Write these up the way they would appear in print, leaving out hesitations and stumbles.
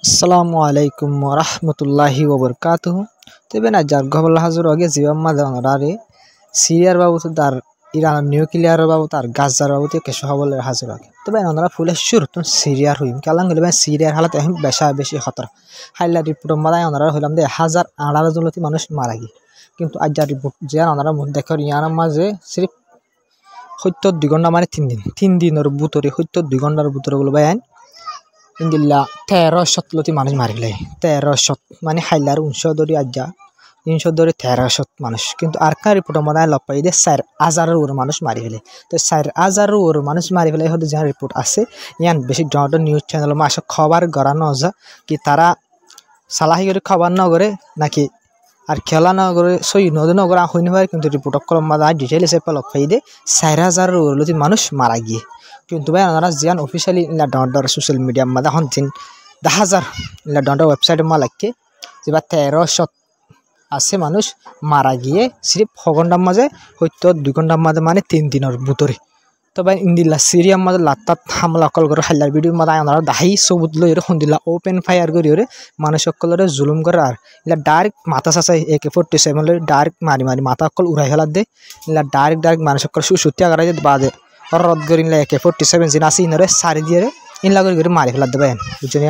আসসালামু আলাইকুম রহমতুল্লাহি ওবরকাতুহু তবে না যার গবল হাজুর আগে জীবন মা দাঁড়ারে সিরিয়ার বাবু তো তার ইরান নিউক্লিয়ার বাবু তার গাজার বাবু তো কেশো হবলের হাজুর আগে তবে ওনারা ফুলে শুরু তো সিরিয়ার হইম কেলাম গেলে সিরিয়ার হালত এখন বেশি খতরা হাইলা রিপোর্ট মাদায় ওনারা হইলাম দে 1800 জনতি মানুষ মারা গিয়ে কিন্তু আজ যার রিপোর্ট যে ওনারা দেখর ইয়ার মাঝে সিরিফ 72 ঘন্টা মানে 3 দিনের ভিতরে 72 ঘন্টার ভিতরে বলবো বাইন ইন্দিল্লা 1300 মানুষ মারিলে 1300 মানে হাইলার 19 ধরে আজ্জা 300 ধরে 1300 মানুষ কিন্তু আর কার রিপোর্ট মনে লপাই দে 4000 ওর মানুষ মারি ফেলে তো 4000 ওর মানুষ মারি ফেলে হতে যে রিপোর্ট আছে ইয়ান বেশি জট নিউজ চ্যানেল মা আসে খবর গড়ানো যা কি তারা সালাহি করে খবর না করে নাকি আর খেলা না করে সই নদী নগর হইনি পারে কিন্তু রিপোর্ট কলম মাদা ডিটেল হিসেবে লপাই দে 4000 ওর লতি মানুষ মারা গিয়ে কিন্তু ভাই ওনারা জিয়ান অফিসিয়ালি ইলা ডর সোশ্যাল মিডিয়া মাদা হন দিন 10000 ইলা ডর ওয়েবসাইট মা লাখকে যে 1300 আছে মানুষ মারা গিয়ে সিরিফ 6 ঘন্টার মাঝে হয়তো 2 ঘন্টার মাঝে মানে 3 দিনের ভিতরে তো ভাই ইন্দিল্লা সিরিয়ার মাঝে লাত্তাত হামলা কল করে হাইলার ভিডিও মাদা ওনারা দাহি সবুত লই হন্দিল্লা ওপেন ফায়ার করি ওরে মানুষ সকলরে জুলুম করে আর ইলা ডাইরেক্ট মাথা চাচা AK-47 লই ডাইরেক্ট মারি মাথা কল উড়াই ফেলা দে ইলা ডাইরেক্ট মানুষ সকল সুসুতিয়া করাই বাদে রদ করিলে AK-47 জিন আসি ইনরে সারি দিয়ে ইনলা করে মারি ফেলা দেবেন বুঝছেন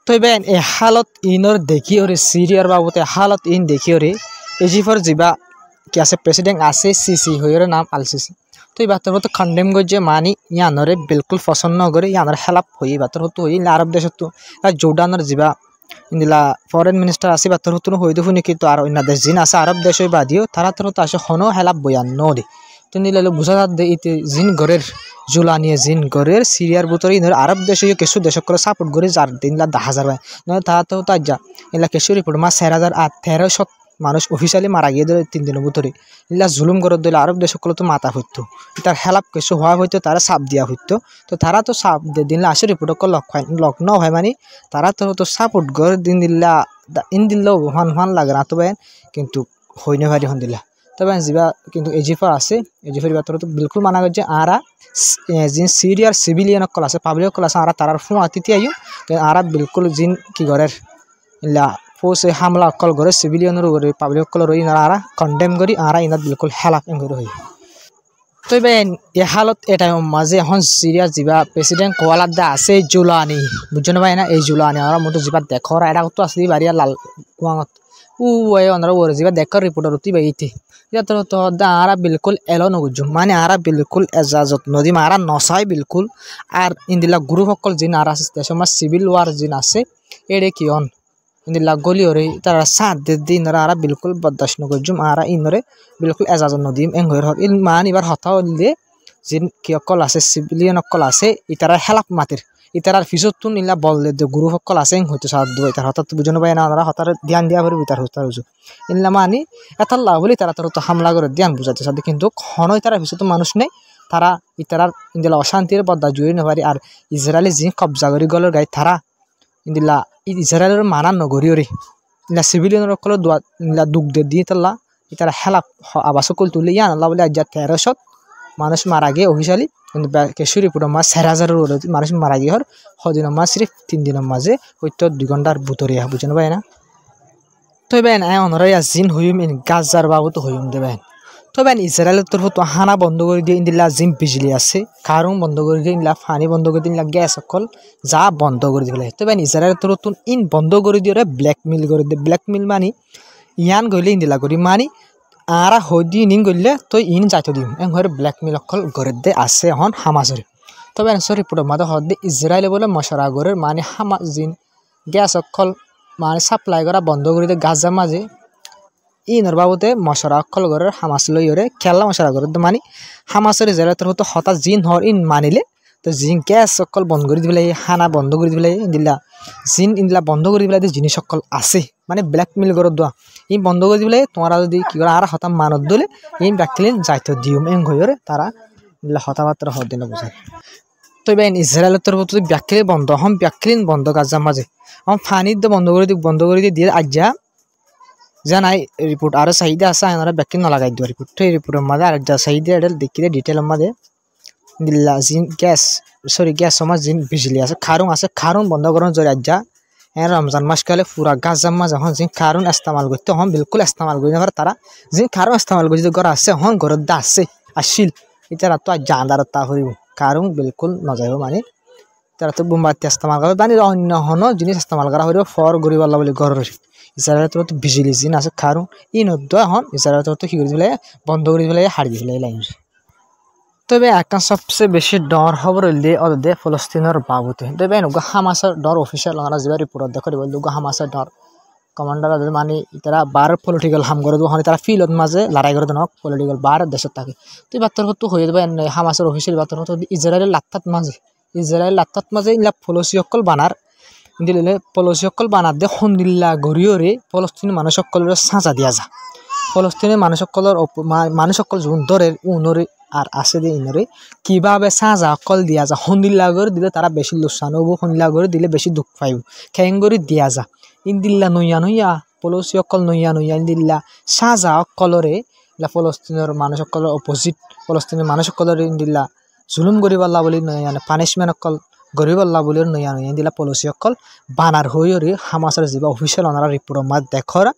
তো বেন এ হালত ইনর দেখি ওরে সিরিয়ার বাবুতে হালত ইন দেখি ওরে এজিফর জিবা কি আছে প্রেসিডেন্ট আছে সিসি হইরে নাম আল সিসি তো এই বাতর তো কন্ডেম গজে মানি ইয়ানরে বিলকুল পছন্দ করে ইয়ানর হেলাপ হই বাতর তো হই আরব দেশ তো জোর্ডানের জিবা ইন্দিলা ফরেন মিনিস্টার আছে বাতর তো হই দেখুন কি তো আর অন্য দেশ জিন আছে আরব দেশ বাদিও তারা তো আসে হনো হেলাপ বয়ান নদে তো নিলে বুঝা দে ইতে জিন গরের জুলানিয়ে জিন গরের সিরিয়ার ভিতরে ইনর আরব দেশে কিছু দেশ করে সাপোর্ট করে 10,000 ভাই নয় তা তো তাজা এলা কিছু রিপোর্ট মা 1300 মানুষ অফিসিয়ালি মারা গিয়ে দিল 3 দিনের ভিতরে ইলা জুলুম করে দিল আরব দেশগুলো তো মাথা হইতো তার হেলাপ কিছু হওয়া হইতো তারা সাপ দিয়া হইতো তো তারা তো সাপ দিলে আসে রিপোর্ট লক্ষ্য হয় মানে তারা তো সাপোর্ট করে দিন দিল্লা ইন দিল্লাও হান লাগে না তো ভাই কিন্তু হইনে ভারি হন দিলা তবে যা কিন্তু এজিফার আছে এজিফার বাতর তো বিলকুল মানা করছে আরা জিন সিরিয়ার সিভিলিয়ান অকল আছে পাবলিক অকল আছে আরা তারার ফোন আতিথি আইও আরা বিলকুল জিন কি করে ইলা ফোসে হামলা অকল করে সিভিলিয়ানের উপরে পাবলিক অকল রই আরা কন্ডেম করি আরা ইনাত বিলকুল হেলাপ এঙ্গর হই তবে এ হালত এটা মাঝে এখন সিরিয়ার যা প্রেসিডেন্ট কোয়ালাদ দা আছে জুলানি বুঝছেন ভাই না এই জুলানি আর মতো যা দেখর এটা তো আসলি বাড়িয়া লাল কুয়াঙত ওনারা ওর যা দেখর রিপোর্টার অতি বাইতি তো আরা বিলকুল এলো নগুজু মানে আরা বিলকুল এজাজত নদী আরা নসাই বিলকুল আর ইন্দিলা গুরু সকল জিন আর আছে দেশমার সিভিল ওয়ার জিন আছে এড়ে কিয়ন ইন্দিলা গলি ওরে তারা সাথ দিন আরা বিলকুল বরদাস্ত নগুজুম আরা ইনরে বিলকুল এজাজত নদী এং হয়ে ইন মান এবার হতা হলে জিন কি অকল আছে সিভিলিয়ান অকল আছে ইতারা হেলাপ মাতির ইতারার ফিসতুন ইলা বললে যে গুরু সকল আছে হয়তো সাথ দেবো ইতার হঠাৎ বুঝনো পাই না ওনারা হঠাৎ ধ্যান দিয়া ভরে ইতার হতার বুঝো ইনলা মানি এতাল্লা বলি তারা তো হামলা করে ধ্যান বুঝাতে সাথে কিন্তু ক্ষণই তারা ফিসতুন মানুষ নেই তারা ইতারার ইন্দিলা অশান্তির বদ্দা জুড়ি নেপারি আর ইসরায়েলি জিন কবজা করি গলের গাই তারা ইন্দিলা ইসরায়েলের মানা নগরী ওরে ইলা সিভিলিয়ান সকল ইলা দুঃখ দিয়ে তাল্লা ইতারা হেলাপ আবাস সকল তুলে ইয়ান আল্লাহ বলে আজ 1300 মানুষ মারা গিয়ে অফিসিয়ালি কিন্তু কেশুরি পুরো মাস 4000 মানুষ মারা গিয়ে হদিন মাস সিরিফ 3 দিনের মাঝে হয়তো 2 ঘন্টার ভিতরে বুঝেন ভাই না তো বেন অনরা জিন হইম ইন গাজার বাবু তো হইম দেবেন তো বেন ইসরায়েলের তরফ তো হানা বন্ধ করে দিয়ে ইন্দিল্লা জিম বিজলি আছে কারণ বন্ধ করে দিয়ে ইনলা পানি বন্ধ করে দিন গ্যাস সকল যা বন্ধ করে দিলে তো বেন ইসরায়েলের তরফ তো ইন বন্ধ করে দিয়ে ব্ল্যাকমেল করে দিয়ে ব্ল্যাকমেল মানি ইয়ান গইলে ইন্দিলা করি মানি আরা হদি নিন গলে তো ইন যাইতো দিম এং হরে ব্ল্যাকমেল অকল করে দে আছে হন হামাজরে তবে সরি পুরো মাদা হদে ইসরায়েলে বলে মশারা করে মানে হামা জিন গ্যাস অকল মানে সাপ্লাই করা বন্ধ করে দে গাজা মাঝে ইনর বাবুতে মশারা অকল করে হামাস লই ওরে খেলা মশারা করে মানে হামাসের ইসরায়েলের তরফ তো হঠাৎ জিন হর ইন মানিলে তো জিন গ্যাস অকল বন্ধ করে দিবলে হানা বন্ধ করে দিবলে দিলা জিন ইনলা বন্ধ করে দিবলে জিনিস সকল আছে মানে ব্ল্যাকমেল করে দোয়া ই বন্ধ করে দিবলে তোমরা যদি কি করে আর হতাম মানত দিলে এই ব্যাকলিন যাইতো দিম এং হইরে তারা হতাবার্তা হদিন বুঝায় তো বেন ইসরায়েলের তরফ তো ব্যাকলিন বন্ধ হম ব্যাকলিন বন্ধ গাজা মাঝে হম ফানির তো বন্ধ করে দিয়ে আজ্জা জানাই রিপোর্ট আর চাহিদা আছে আমরা ব্যাকলিন লাগাই দিব রিপোর্ট এই রিপোর্টের মাঝে আর যা চাহিদা এটা দেখি ডিটেল মাঝে দিল্লা জিন গ্যাস গ্যাস সময় জিন বিজলি আছে খারুন বন্ধ করার জরিয়া যা রমজান মাস কালে পুরা গাজাম মাছ যখন জিন খারুন ইস্তেমাল করতে হন বিলকুল ইস্তেমাল করি না তারা জিন খারুন ইস্তেমাল করে যদি ঘর আছে হন ঘরের দা আছে আসিল ইতারা তো জানার তা হইব খারুন বিলকুল নজাইব মানে তারা তো বোমবাতি ইস্তেমাল করে মানে অন্য হন জিনিস ইস্তেমাল করা হইব ফর গরিব আল্লাহ বলে ঘরের ইসারা তো বিজলি জিন আছে খারুন ই নদ্য হন ইসারা তো কি করে দিলে বন্ধ করে দিলে হাড়ি দিলে লাইন। তবে একটা সবচেয়ে বেশি ডর খবর হইলে ওদের ফলস্তিনের বাবুতে তবে হামাসের ডর অফিসিয়াল ওনারা যে রিপোর্ট দেখে হামাসের ডর কমান্ডার মানে তারা বার পলিটিক্যাল হাম করে দেবো তারা ফিল্ডত মাঝে লড়াই করে দেন পলিটিক্যাল বার দেশত থাকে তো বার্তার তো হয়ে যাবে হামাসের অফিসিয়াল বার্তার ইসরায়েলের লাত্তাত মাঝে ইলা ফলসিসকল বানার দিলে ফলসিসকল বানার দিয়ে সন্দিল্লা গড়িয়রে ফলস্তিনি মানুষসকলের সাজা দিয়া যা ফলস্তিনি মানুষসকল যখন দরের উনরে আর আছে দিয়ে ইনরে কিভাবে সাজা অকল দিয়া যা সন্দিল্লা করে দিলে তারা বেশি লোকসান হব সন্দিল্লা করে দিলে বেশি দুঃখ পাইব খেঙ্গরি দিয়া যা ইন্দিল্লা নইয়া পলসি অকল নইয়া ইন্দিল্লা সাজা অকলরে ফলস্তিনের মানুষসকলের অপোজিট ফলস্তিনের মানুষসকলের ইন্দিল্লা জুলুম গরিবাল্লা বলি নইয়া পানিশমেন্ট অকল গরিবাল্লা বলি নইয়া ইন্দিল্লা পলসি অকল বানার হইরে হামাসের যা অফিসিয়াল ওনারা রিপোর্ট মাত দেখরা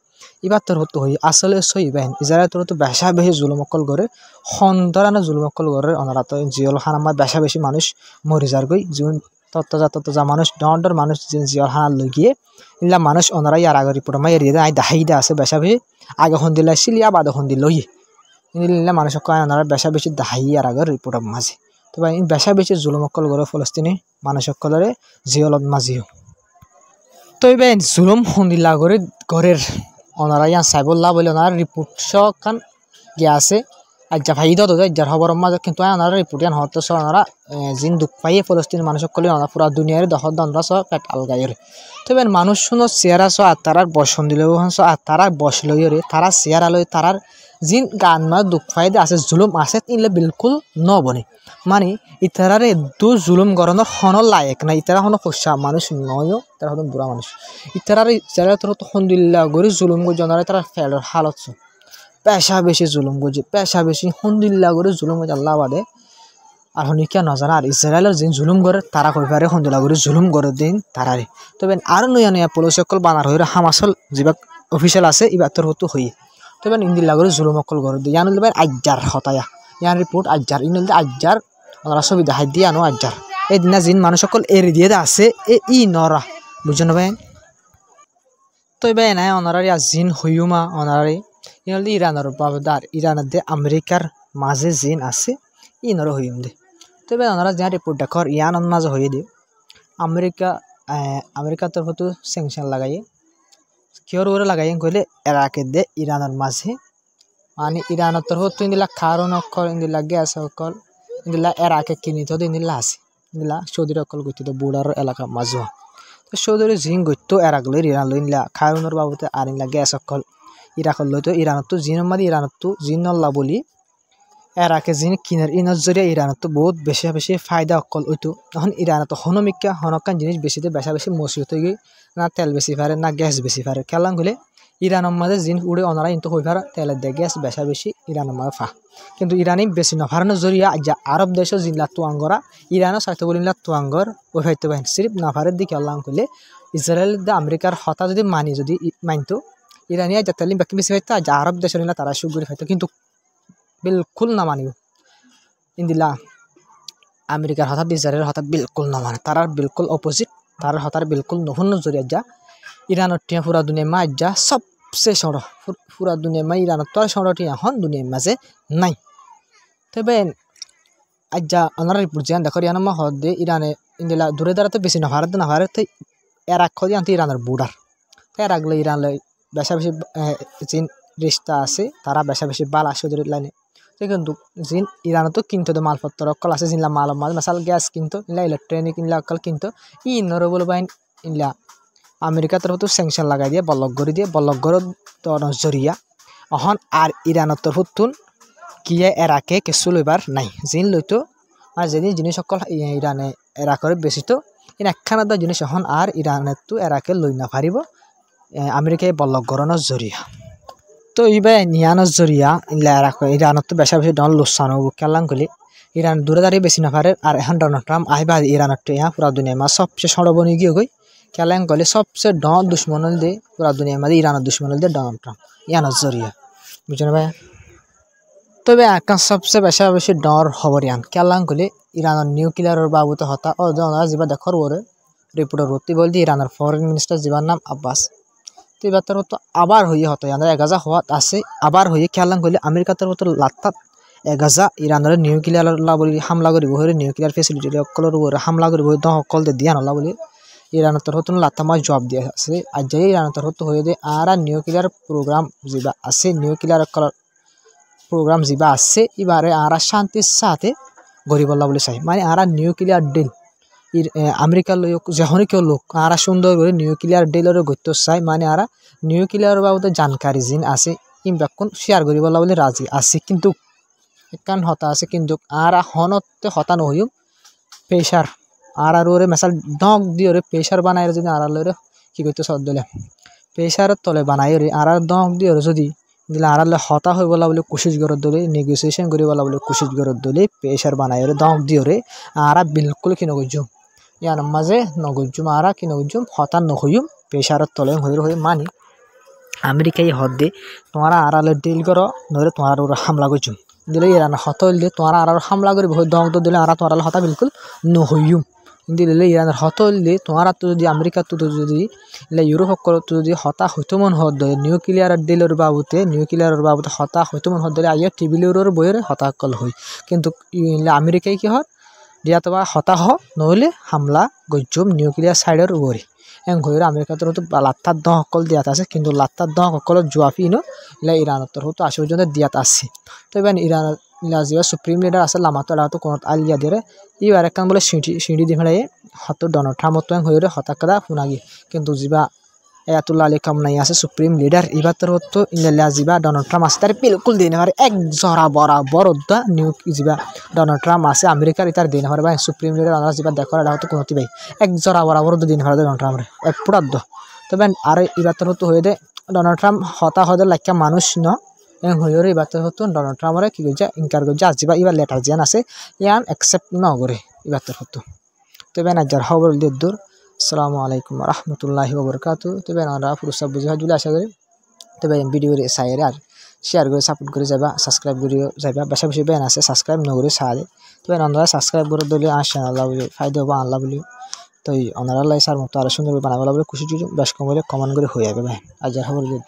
এবার তোর হতো হই আসলে সইবেন ইসরায়েল তোর তো বেশা বেশি জুলুম অকল করে সন্তানা জুলুম অকল করে ওনারা তো জিয়ল খানামার বেশা বেশি মানুষ মরি যার গই জীবন তত্ত্বজা মানুষ ডর মানুষ জিয়ল খানা লই গিয়ে ইলা মানুষ ওনারা ইয়ার আগে রিপোর্ট মাই এরিয়ে আই দাহাইদা আছে বেশা বেশি আগে সন্দিলা সিলিয়া বাদে সন্দি লই ইলা মানুষ কয় ওনারা বেশা বেশি দাহাই ইয়ার আগে রিপোর্ট মাঝে তো ভাই বেশা বেশি জুলুম অকল করে ফলস্তিনি মানুষ সকলরে জিয়লত মাঝিও তো ভাই জুলুম সন্দিলা করে ঘরের ওনারা ইয়ান সাইবুল্লাহ বলে ওনার রিপোর্ট সকান গিয়ে আছে আজ্জা ভাই দো যার খবর মাঝে কিন্তু ওনারা রিপোর্ট ইয়ান হতো ওনারা জিন দুঃখ পাইয়ে ফলস্তিন মানুষ সকলে ওনারা পুরা দুনিয়ার দখল দন্দ্রা সহ পেট আলগাইরে তবে মানুষ শুনো চেয়ারা সহ আর তারার বসন দিলেও আর তারা বস লইরে তারা চেয়ারা লই তারার জিন গান মা দুঃখ পাইদে আছে জুলুম আছে ইলে বিলকুল ন বনে মানে ইতারারে দু জুলুম গরনের হন লায়ক না ইতারা হন খোসা মানুষ নয়ও তারা হন বুড়া মানুষ ইতারারে যারা তোর তো হন্দিল্লা গরি জুলুম গো জনারে তারা ফেলের হালত পেশা বেশি জুলুম গজি পেশা বেশি হন্দিল্লা গরি জুলুম গজ আল্লাহ বাদে আর হনিকা নজানা আর ইসরায়েলের জিন জুলুম করে তারা কই পারে হন্দিল্লা গরি জুলুম করে দিন তারারে তবে আর নয়া পলসকল বানার হইরে হামাসল যিবা অফিসিয়াল আছে ইবা তোর হতো হই তবে ইন্দিল্লা গরি জুলুম অকল করে দিই ইয়ানুল ভাই আজ্জার হতায়া ইয়ান রিপোর্ট আজ্জার ইনুল আজ্জার ওনারা ছবি দেখাই দিয়ে আনো আজ্জার এই দিনা জিন মানুষ সকল এরি দিয়ে আছে ই নরা বুঝছেন ভাই তো ভাই নাই ওনারা জিন হইউমা ওনারে ইনলে ইরানের বাবদার ইরানের দে আমেরিকার মাঝে জিন আছে ই নর হইম দে তো ভাই ওনারা যা রিপোর্ট দেখর ইয়ান মাঝে হয়ে দিয়ে আমেরিকা তরফ তো স্যাংশন লাগাইয়ে কিয়র ওরে লাগাইয়ে কইলে এরাকে দে ইরানের মাঝে মানে ইরানের তরফ তো ইন্দিলা খারণ অকল ইন্দিলা গ্যাস অকল ইন্দিলা এরাকে কিনি তো ইন্দিলা আছে ইন্দিলা সৌদির অকল গইতো বুড়ার এলাকা মাঝে তো সৌদির জিন গইতো এরাক লই ইরান লই ইন্দিলা খারণের বাবুতে আর ইন্দিলা গ্যাস অকল ইরাক লই তো ইরানত তো জিন মাদি ইরানত তো জিন আল্লাহ বলি এরাকে জিন কিনার ইনত জরিয়া ইরানত তো বহুত বেশি ফায়দা অকল হইতো তখন ইরানত হনমিকা হনকান জিনিস বেশিতে বেশি মসিহত হয়ে না তেল বেশি পারে না গ্যাস বেশি পারে খেলাম গেলে ইরানের মাঝে জিন উড়ে ওনারা কিন্তু হয়ে পারে তেলের দিয়ে গ্যাস বেশি ইরানের মাঝে ফা কিন্তু ইরানি বেশি নফারানোর জরিয়া যা আরব দেশের জিন লাত্তু আঙ্গরা ইরানও স্বার্থ বলি লাত্তু আঙ্গর ওই ফাইতে পারেন সিরিফ নাফারের দিকে আল্লাহ করলে ইসরায়েল আমেরিকার হতা যদি মানি যদি মানতো ইরানিয়া যা তেলিম বাকি বেশি ফাইতো যা আরব দেশের নিলা তারা সুগুরি ফাইতো কিন্তু বিলকুল না মানিব ইন্দিলা আমেরিকার হঠাৎ ইসরায়েলের হঠাৎ বিলকুল না মানে তার বিলকুল অপোজিট তার হঠাৎ বিলকুল নহন্য জরিয়া যা ইরানের টিয়া পুরা দুনিয়া মা যা সবচেয়ে সড় পুরা দুনিয়া মা ইরানের তোর সড় টিয়া হন দুনিয়ার মাঝে নাই তবে আজ যা ওনারা রিপোর্ট যান দেখো ইয়ান মা হদ দে ইরানে ইন্দিলা দূরে দাঁড়া তো বেশি না ভারত তো এরাক খদি আনতে ইরানের বুডার তাই রাখলে ইরান বেশি জিন রিস্তা আছে তারা বেশি বালা সৌদির লাইনে কিন্তু জিন ইরানত তো কিনতো তো মালপত্র অকল আছে জিনলা মাল মাসাল গ্যাস কিনতো ইলা ইলেকট্রনিক ইনলা অকল কিনতো ই নরবল বাইন ইনলা আমেরিকা তরফ তো স্যাংশন লাগাই দিয়ে বলক গর জরিয়া অহন আর ইরানত তরফ তুন কিয়ে এরাকে কিছু লইবার নাই জিন লইতো আর যেদিন জিনিস সকল ইরানে এরাকরে বেশি তো ইন একখানা জিনিস এখন আর ইরানের তো এরাকে লই না পারিব আমেরিকায় বলক গরনের জরিয়া তো ইবা নিয়ানোর জরিয়া ইলা এরাক ইরানত তো বেশি ডন লোসানো খেলাম গলি ইরান দূরে দাঁড়িয়ে বেশি না পারে আর এখন ডোনাল্ড ট্রাম্প আহিবা ইরানের টেয়া পুরা দুনিয়া মা সবচেয়ে সড়বনি গিয়ে গই খেলেন গলে সবচেয়ে দুশ্মন দে পুরা দুনিয়ার মধ্যে ইরানের দুশ্মন দে ডোনাল্ড ট্রাম্প ইয়ানোর জরিয়া বুঝছেন ভাই তবে আকাশ সবচেয়ে বেশি ডর খবর ইয়ান খেলাম গলে ইরানের নিউক্লিয়ারের বাবুতে হতা ও যা দেখর ওরে রিপোর্টার ভর্তি বলতে ইরানের ফরেন মিনিস্টার যাবার নাম আব্বাস তো এবার তো আবার হয়ে হতো আমরা 1000 হওয়াত আছে আবার হয়ে খেলাম গলে আমেরিকার মতো লাত্তাত 1000 ইরানের নিউক্লিয়ার বলি হামলা করিব হয়ে নিউক্লিয়ার ফেসিলিটি সকলের উপরে হামলা করিব সকল দিয়া নলা বলি ইরানের তরফ লাত্তামা জবাব দিয়ে আছে আর যাই ইরানের তরফ হয়ে দে আর নিউক্লিয়ার প্রোগ্রাম যা আছে নিউক্লিয়ার প্রোগ্রাম যা আছে এবারে আর শান্তির সাথে গরিবল্লা বলে চাই মানে আর নিউক্লিয়ার ডিল আমেরিকার লোক যখনই কেউ লোক আর সুন্দর করে নিউক্লিয়ার ডিলের গত্য চাই মানে আর নিউক্লিয়ার বাবদে জানকারি জিন আছে ইমবাকুন শেয়ার করিবল্লা বলে রাজি আছে কিন্তু একখান হতা আছে কিন্তু আর হনতে হতা নহইম প্রেশার আর ওরে মেসাল ডক দিয়ে ওরে প্রেশার বানাই যদি আর লরে কি করতে সদ দিলে প্রেশারের তলে বানাই রে আর ডক দিয়ে যদি দিলে আর হতা হয়ে বলা বলে কোশিশ করত দলে নেগোসিয়েশন করি বলা বলে কোশিশ করত দলে প্রেশার বানাই রে ডক দিয়ে রে আর বিলকুল কি নগজুম ইয়ার মাঝে নগজুম আর কি নগজুম হতা নহইম প্রেশারের তলে হয়ে মানি আমেরিকাই হদ দে তোমার আর ডিল করো নইলে তোমার ওরা হামলা করছুম দিলে ইরান হত হইলে তোমার আর হামলা করি দম তো দিলে আর তোমার হতা বিলকুল নহইম দিলে ইরানের হত হইলে তোমার তো যদি আমেরিকা তো যদি ইউরোপ সকল তো যদি হতা হইতো মন হদ দে নিউক্লিয়ার ডিলের বাবুতে হতা হইতো মন হদ দিলে আইয়া টিভিলের বইয়ের হতা কল হই কিন্তু আমেরিকাই কি হয় দিয়া তোমার হতা হ নইলে হামলা গজ্জুম নিউক্লিয়ার সাইডের উপরে এং হয়ে আমেরিকার তরফ লাত্তার দহ সকল দিয়াত আছে কিন্তু লাত্তার দহ সকল জুয়াফি ইরানের তরফ তো আসে পর্যন্ত দিয়াত আছে তো এবার ইরানের যা সুপ্রিম লিডার আছে লামাতো তো কোনো আলিয়া দিয়ে এবার একখান বলে সিঁড়ি দিয়ে ফেলাই হত ডোনাল্ড ট্রাম্প হয়ে হতাকাদা শুনাগি কিন্তু যা আয়াতুল্লাহ আলী খামেনি আছে সুপ্রিম লিডার এবার তরফ তো যা ডোনাল্ড ট্রাম্প আছে তার বিলকুল দিয়ে নেওয়ার এক জরা বরাবর যা ডোনাল্ড ট্রাম্প আছে আমেরিকার তার দিয়ে নেওয়ার ভাই সুপ্রিম লিডার আমরা যা দেখার এটা হতো কোনো ভাই এক জরা বরাবর দিন নেওয়ার ডোনাল্ড ট্রাম্পের এক পুরাদ তবে আর এবার তরফ হয়ে দে ডোনাল্ড ট্রাম্প হতা হতে লাইকা মানুষ ন হয়ে এবার তরফ ডোনাল্ড ট্রাম্পরে কি করছে ইনকার করছে আর যা এবার লেটার যেন আছে ইয়ান একসেপ্ট ন করে এবার তরফ তবে না যার খবর দিয়ে দূর আসসালামু আলাইকুম রহমতুল্লাহি ওবরকাতু তবে আমরা পুরো সব বুঝে জুলে আশা করি তবে ভিডিও সাইরে আর শেয়ার করে সাপোর্ট করে যাবা সাবস্ক্রাইব করে যাবা বেশি বেন আছে সাবস্ক্রাইব নগরে সাহায্য তবে আমরা সাবস্ক্রাইব করে দিলে আসেন আল্লাহ বলি ফায়দা হবো আল্লাহ বলি তো ওনারা সার মতো আরো সুন্দর বানাবো বলে খুশি বেশ কম বলে কমেন্ট করে হয়ে যাবে ভাই আর যার খবর দিয়ে